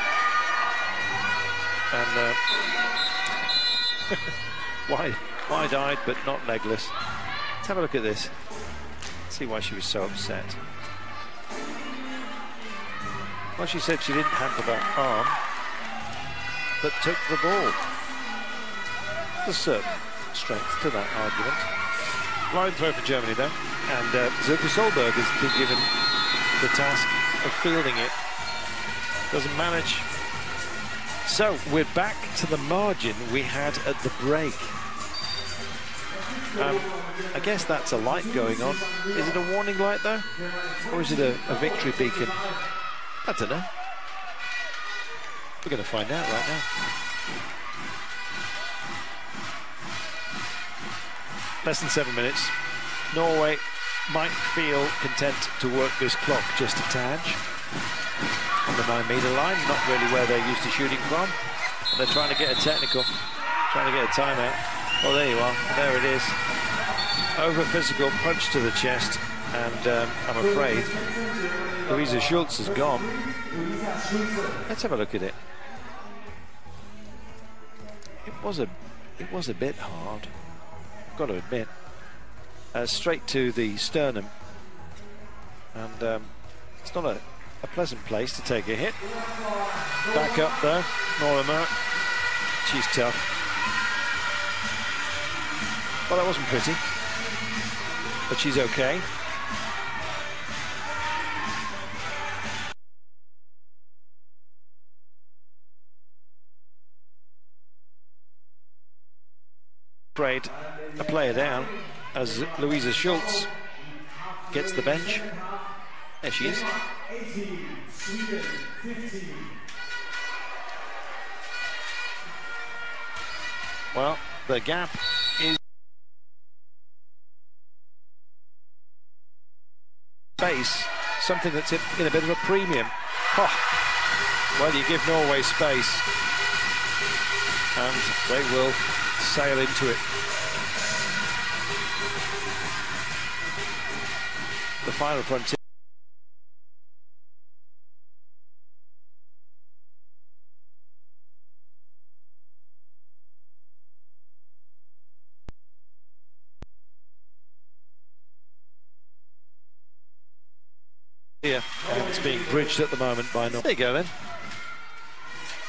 And wide-eyed but not legless. Let's have a look at this. See why she was so upset. Well, she said she didn't hamper that arm, but took the ball. There's a certain strength to that argument. Line throw for Germany, though, and Silke Solberg has been given the task of fielding it. Doesn't manage. So we're back to the margin we had at the break. I guess that's a light going on. Is it a warning light, though? Or is it a victory beacon? I don't know. We're going to find out right now. Less than 7 minutes. Norway might feel content to work this clock just a tad. On the 9-metre line, not really where they're used to shooting from. And they're trying to get a technical, trying to get a timeout. Oh, there you are. There it is. Over physical punch to the chest, and I'm afraid Louisa Schultz has gone. Let's have a look at it. it was a bit hard, I've got to admit. Straight to the sternum, and it's not a pleasant place to take a hit. Back up though, Norwegen. She's tough. Well, that wasn't pretty, but she's okay. A player down as Louisa Schultz gets the bench. There she is. Well, the gap is space, something that's in a bit of a premium. Oh, well, you give Norway space and they will sail into it. The final frontier. Here, and it's being bridged at the moment by Norway. There you go then.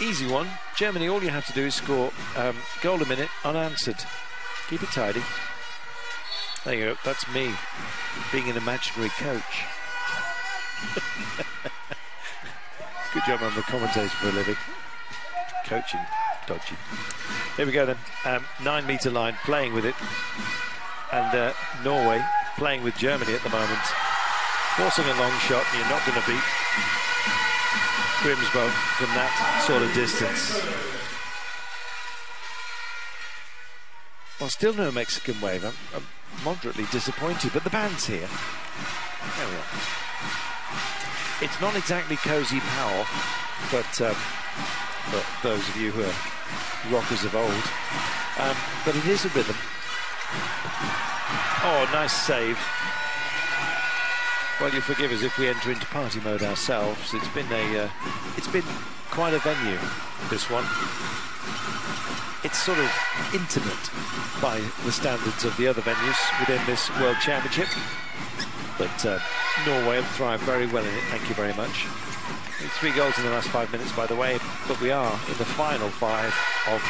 Easy one. Germany, all you have to do is score goal a minute unanswered. Keep it tidy. There you go. That's me being an imaginary coach. Good job, I'm a commentator for a living. Coaching, dodgy. Here we go then. 9 metre line, playing with it. And Norway playing with Germany at the moment. Forcing a long shot, and you're not going to beat Grimsbo from that sort of distance. Well, still no Mexican wave. I'm moderately disappointed, but the band's here. There we are. It's not exactly Cozy Powell, but for those of you who are rockers of old, but it is a rhythm. Oh, nice save. Well, you forgive us if we enter into party mode ourselves. It's been quite a venue, this one. It's sort of intimate by the standards of the other venues within this World Championship. But Norway have thrived very well in it, thank you very much. 3 goals in the last 5 minutes, by the way, but we are in the final 5 of...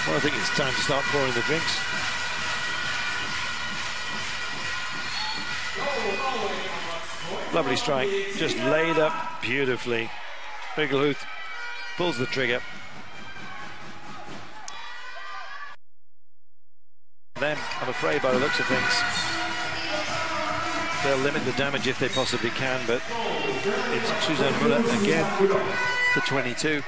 Well, I think it's time to start pouring the drinks. Lovely strike, just laid up beautifully. Bigelhuth pulls the trigger. Then, I'm afraid, by the looks of things, they'll limit the damage if they possibly can, but it's Suzanne Muller again, the 22.